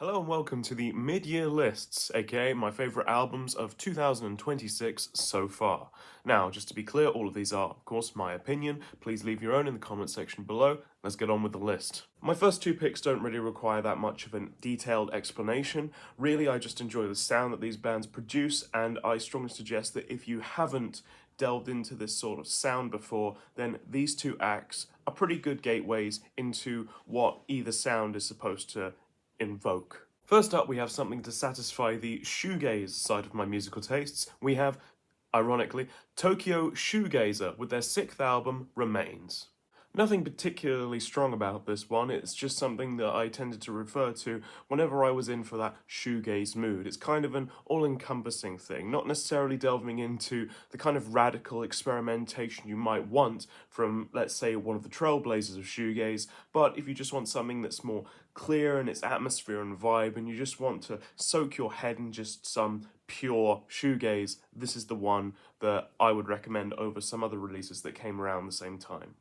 Hello and welcome to the mid-year lists, aka my favourite albums of 2026 so far. Now, just to be clear, all of these are, of course, my opinion. Please leave your own in the comment section below. Let's get on with the list. My first two picks don't really require that much of a detailed explanation. Really, I just enjoy the sound that these bands produce, and I strongly suggest that if you haven't delved into this sort of sound before, then these two acts are pretty good gateways into what either sound is supposed to invoke. First up, we have something to satisfy the shoegaze side of my musical tastes. We have, ironically, Tokyo Shoegazer with their sixth album, Remains. Nothing particularly strong about this one, it's just something that I tended to refer to whenever I was in for that shoegaze mood. It's kind of an all-encompassing thing, not necessarily delving into the kind of radical experimentation you might want from, let's say, one of the trailblazers of shoegaze, but if you just want something that's more clear in its atmosphere and vibe, and you just want to soak your head in just some pure shoegaze, this is the one that I would recommend over some other releases that came around the same time.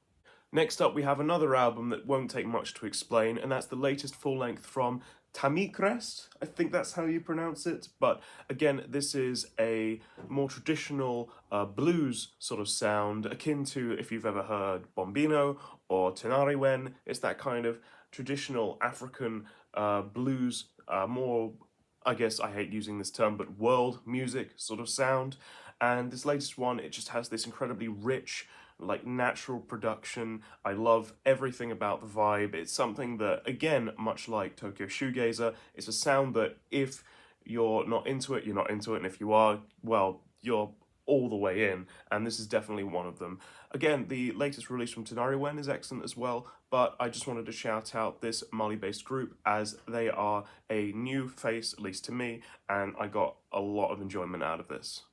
Next up, we have another album that won't take much to explain, and that's the latest full-length from Tamikres. I think that's how you pronounce it, but again, this is a more traditional blues sort of sound, akin to if you've ever heard Bombino or Tenariwen. It's that kind of traditional African blues, more, I guess I hate using this term, but world music sort of sound. And this latest one, it just has this incredibly rich, like natural production. I love everything about the vibe. It's something that, again, much like Tokyo Shoegazer, it's a sound that if you're not into it, you're not into it, and if you are, well, you're all the way in, and this is definitely one of them. Again, the latest release from Tenariwen is excellent as well, but I just wanted to shout out this Mali-based group as they are a new face, at least to me, and I got a lot of enjoyment out of this.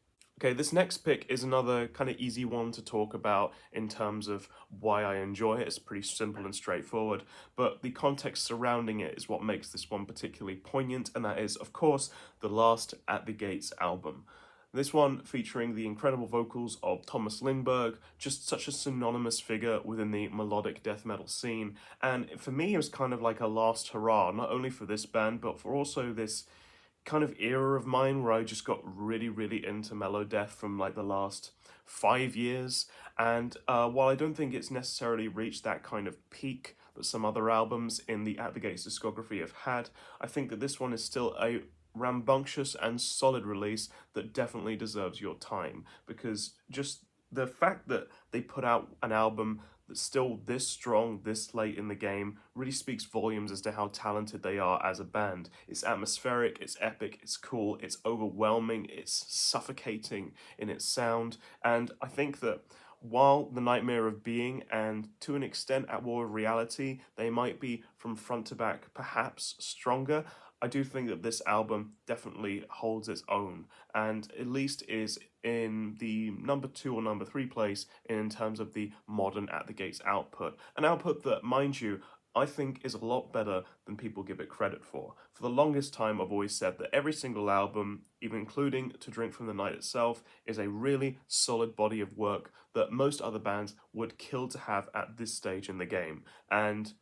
Okay, this next pick is another kind of easy one to talk about in terms of why I enjoy it. It's pretty simple and straightforward, but the context surrounding it is what makes this one particularly poignant, and that is, of course, the last At the Gates album. This one featuring the incredible vocals of Thomas Lindberg, just such a synonymous figure within the melodic death metal scene, and for me it was kind of like a last hurrah, not only for this band, but for also this kind of era of mine where I just got really into melodeath from like the last 5 years. And while I don't think it's necessarily reached that kind of peak that some other albums in the At the Gates discography have had, I think that this one is still a rambunctious and solid release that definitely deserves your time, because just the fact that they put out an album that's still this strong this late in the game really speaks volumes as to how talented they are as a band. It's atmospheric, it's epic, it's cool, it's overwhelming, it's suffocating in its sound, and I think that while The Nightmare of Being and to an extent At War with Reality, they might be from front to back perhaps stronger, I do think that this album definitely holds its own, and at least is in the number 2 or number 3 place in terms of the modern At the Gates output. An output that, mind you, I think is a lot better than people give it credit for. For the longest time, I've always said that every single album, even including To Drink From the Night itself, is a really solid body of work that most other bands would kill to have at this stage in the game. And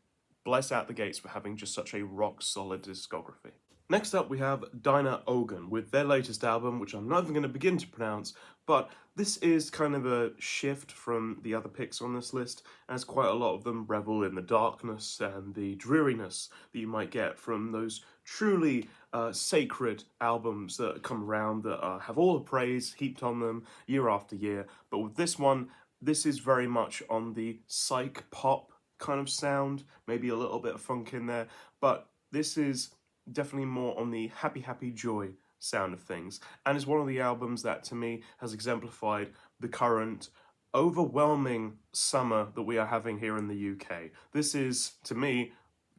bless At the Gates for having just such a rock-solid discography. Next up, we have Dinah Ogan with their latest album, which I'm not even going to begin to pronounce, but this is kind of a shift from the other picks on this list, as quite a lot of them revel in the darkness and the dreariness that you might get from those truly sacred albums that come around that have all the praise heaped on them year after year. But with this one, this is very much on the psych pop kind of sound, maybe a little bit of funk in there, but this is definitely more on the happy joy sound of things, and is one of the albums that to me has exemplified the current overwhelming summer that we are having here in the UK. This is, to me,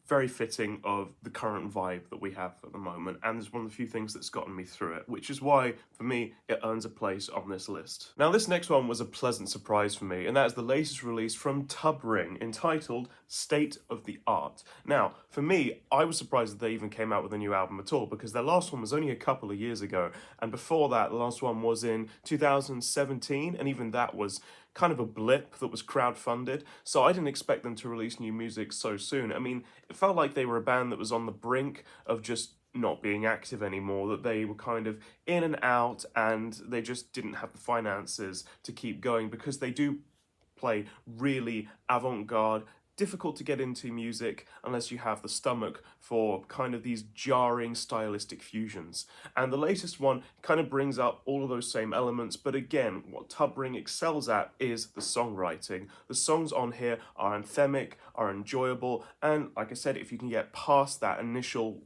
very fitting of the current vibe that we have at the moment, and is one of the few things that's gotten me through it, which is why, for me, it earns a place on this list. Now, this next one was a pleasant surprise for me, and that is the latest release from Tub Ring, entitled State of the Art. Now, for me, I was surprised that they even came out with a new album at all, because their last one was only a couple of years ago, and before that, the last one was in 2017, and even that was kind of a blip that was crowdfunded, so I didn't expect them to release new music so soon. I mean, it felt like they were a band that was on the brink of just not being active anymore, that they were kind of in and out, and they just didn't have the finances to keep going, because they do play really avant-garde, difficult to get into music unless you have the stomach for kind of these jarring stylistic fusions. And the latest one kind of brings up all of those same elements, but again, what Tub Ring excels at is the songwriting. The songs on here are anthemic, are enjoyable, and like I said, if you can get past that initial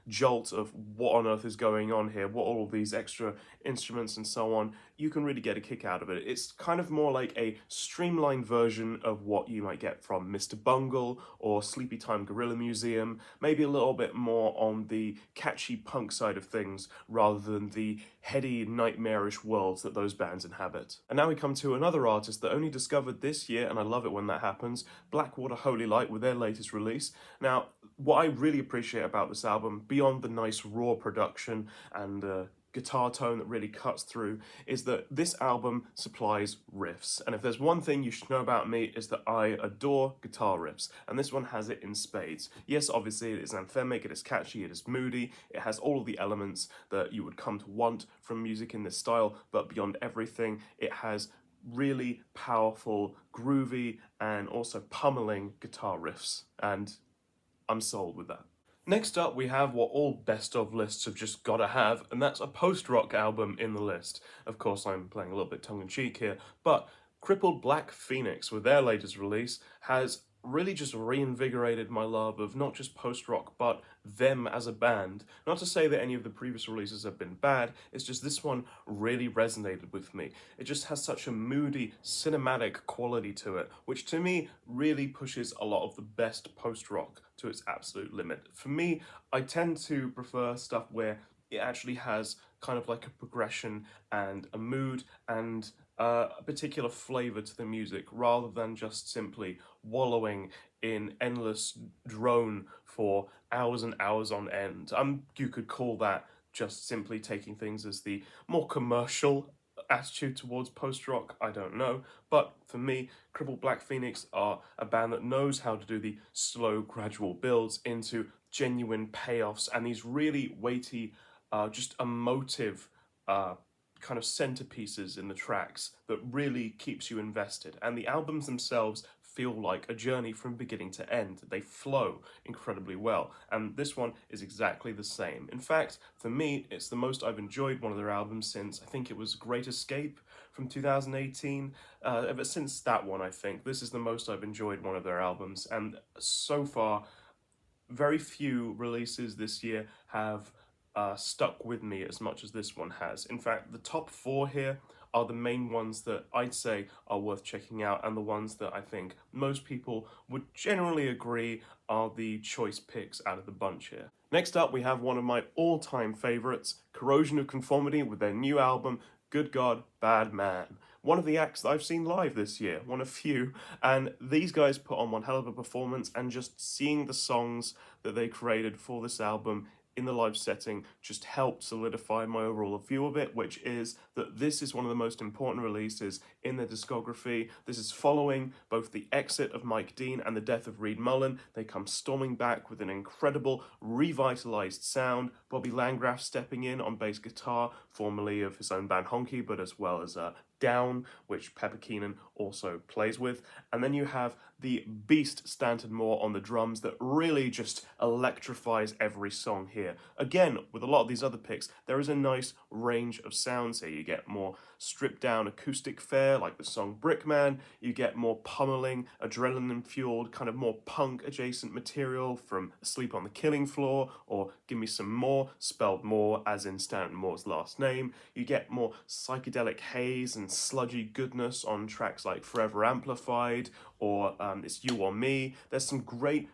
jolt of what on earth is going on here, what all of these extra instruments and so on, you can really get a kick out of it. It's kind of more like a streamlined version of what you might get from Mr. Bungle or Sleepy Time Gorilla Museum, maybe a little bit more on the catchy punk side of things rather than the heady, nightmarish worlds that those bands inhabit. And now we come to another artist that only discovered this year, and I love it when that happens, Blackwater Holy Light with their latest release. Now, what I really appreciate about this album, beyond the nice raw production and guitar tone that really cuts through, is that this album supplies riffs. And if there's one thing you should know about me, is that I adore guitar riffs, and this one has it in spades. Yes, obviously it is anthemic, it is catchy, it is moody, it has all of the elements that you would come to want from music in this style, but beyond everything, it has really powerful, groovy, and also pummeling guitar riffs, and I'm sold with that. Next up, we have what all best of lists have just gotta have, and that's a post-rock album in the list. Of course, I'm playing a little bit tongue-in-cheek here, but Crippled Black Phoenix, with their latest release, has really just reinvigorated my love of not just post-rock, but them as a band. Not to say that any of the previous releases have been bad, it's just this one really resonated with me. It just has such a moody, cinematic quality to it, which to me really pushes a lot of the best post-rock to its absolute limit. For me, I tend to prefer stuff where it actually has kind of like a progression and a mood and a particular flavor to the music, rather than just simply wallowing in endless drone for hours and hours on end. You could call that just simply taking things as the more commercial attitude towards post-rock, I don't know, but for me, Crippled Black Phoenix are a band that knows how to do the slow, gradual builds into genuine payoffs and these really weighty, just emotive kind of centerpieces in the tracks that really keeps you invested. And the albums themselves feel like a journey from beginning to end. They flow incredibly well, and this one is exactly the same. In fact, for me, it's the most I've enjoyed one of their albums since, I think it was Great Escape from 2018. Ever since that one, I think, this is the most I've enjoyed one of their albums, and so far, very few releases this year have stuck with me as much as this one has. In fact, the top four here are the main ones that I'd say are worth checking out, and the ones that I think most people would generally agree are the choice picks out of the bunch here. Next up, we have one of my all-time favorites, Corrosion of Conformity, with their new album, Good God, Bad Man. One of the acts that I've seen live this year, one of few, and these guys put on one hell of a performance, and just seeing the songs that they created for this album in the live setting just helped solidify my overall view of it, which is that this is one of the most important releases in their discography. This is following both the exit of Mike Dean and the death of Reed Mullen. They come storming back with an incredible, revitalized sound. Bobby Landgraf stepping in on bass guitar, formerly of his own band Honky, but as well as Down, which Pepper Keenan also plays with. And then you have the beast Stanton Moore on the drums that really just electrifies every song here. Again, with a lot of these other picks, there is a nice range of sounds here. You get more stripped down acoustic fare, like the song Brickman. You get more pummeling, adrenaline-fueled, kind of more punk-adjacent material from Asleep on the Killing Floor, or Give Me Some More, spelled Moore as in Stanton Moore's last name. You get more psychedelic haze and sludgy goodness on tracks like Forever Amplified, or It's You or Me. There's some great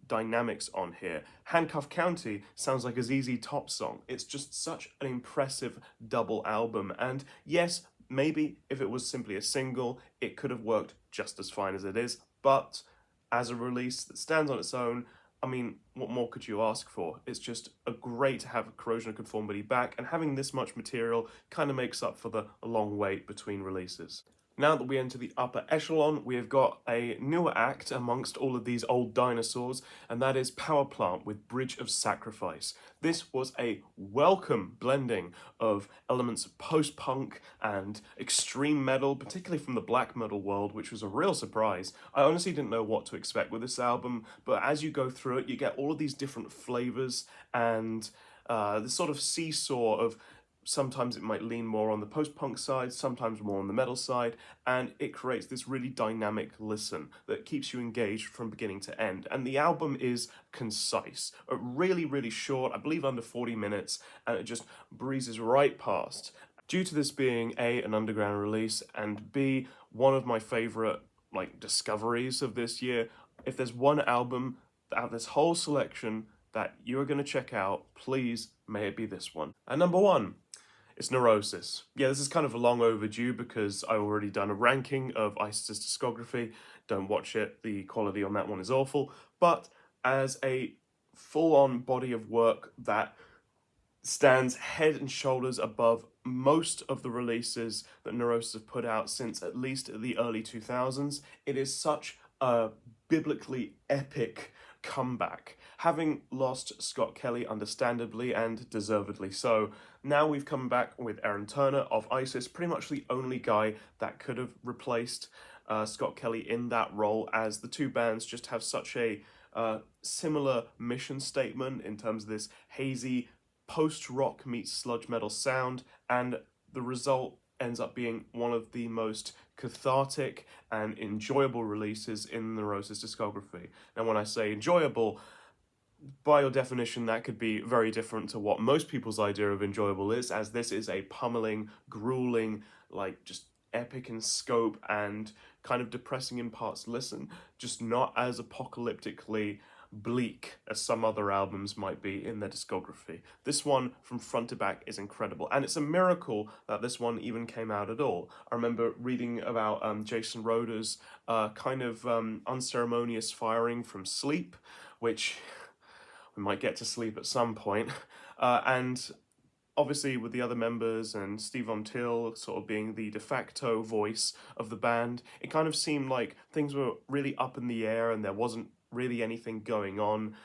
dynamics on here. Handcuff County sounds like a ZZ Top song. It's just such an impressive double album, and yes, maybe if it was simply a single, it could have worked just as fine as it is, but as a release that stands on its own, I mean, what more could you ask for? It's just great to have Corrosion of Conformity back, and having this much material kind of makes up for the long wait between releases. Now that we enter the upper echelon, we have got a newer act amongst all of these old dinosaurs, and that is Power Plant with Bridge of Sacrifice. This was a welcome blending of elements of post-punk and extreme metal, particularly from the black metal world, which was a real surprise. I honestly didn't know what to expect with this album, but as you go through it, you get all of these different flavors and this sort of seesaw of sometimes it might lean more on the post-punk side, sometimes more on the metal side, and it creates this really dynamic listen that keeps you engaged from beginning to end. And the album is concise, really, really short, I believe under 40 minutes, and it just breezes right past. Due to this being A, an underground release, and B, one of my favorite discoveries of this year, if there's one album out of this whole selection that you're going to check out, please may it be this one. And number one, it's Neurosis. Yeah, this is kind of long overdue because I already done a ranking of ISIS's discography. Don't watch it, the quality on that one is awful. But as a full-on body of work that stands head and shoulders above most of the releases that Neurosis have put out since at least the early 2000s, it is such a biblically epic comeback. Having lost Scott Kelly, understandably and deservedly so, now we've come back with Aaron Turner of ISIS, pretty much the only guy that could have replaced Scott Kelly in that role, as the two bands just have such a similar mission statement in terms of this hazy post-rock meets sludge metal sound, and the result ends up being one of the most cathartic and enjoyable releases in the Neurosis discography. Now, when I say enjoyable, by your definition, that could be very different to what most people's idea of enjoyable is, as this is a pummeling, grueling, just epic in scope and kind of depressing in parts listen, just not as apocalyptically bleak as some other albums might be in their discography. This one, from front to back, is incredible, and it's a miracle that this one even came out at all. I remember reading about Jason Roeder's unceremonious firing from Sleep, which we might get to Sleep at some point, and obviously with the other members and Steve Von Till sort of being the de facto voice of the band, it kind of seemed like things were really up in the air and there wasn't really anything going on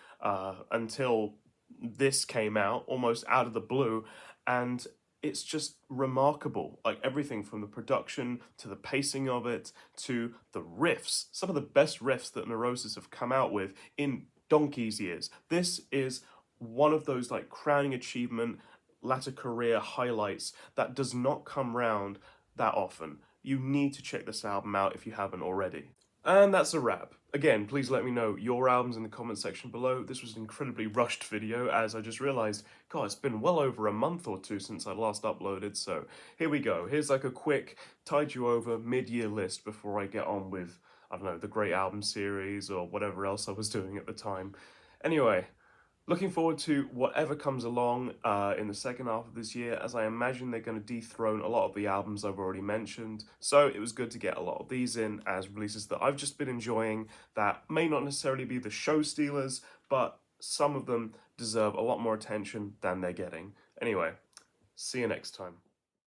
until this came out, almost out of the blue, and it's just remarkable. Everything from the production to the pacing of it to the riffs, some of the best riffs that Neurosis have come out with in donkey's years. This is one of those crowning achievement latter career highlights that does not come round that often. You need to check this album out if you haven't already. And that's a wrap. Again, please let me know your albums in the comment section below. This was an incredibly rushed video, as I just realised, God, it's been well over a month or two since I last uploaded, so here we go. Here's a quick tide you over mid-year list before I get on with, I don't know, the Great Album series or whatever else I was doing at the time. Anyway, looking forward to whatever comes along in the second half of this year, as I imagine they're going to dethrone a lot of the albums I've already mentioned. So it was good to get a lot of these in as releases that I've just been enjoying that may not necessarily be the show stealers, but some of them deserve a lot more attention than they're getting. Anyway, see you next time.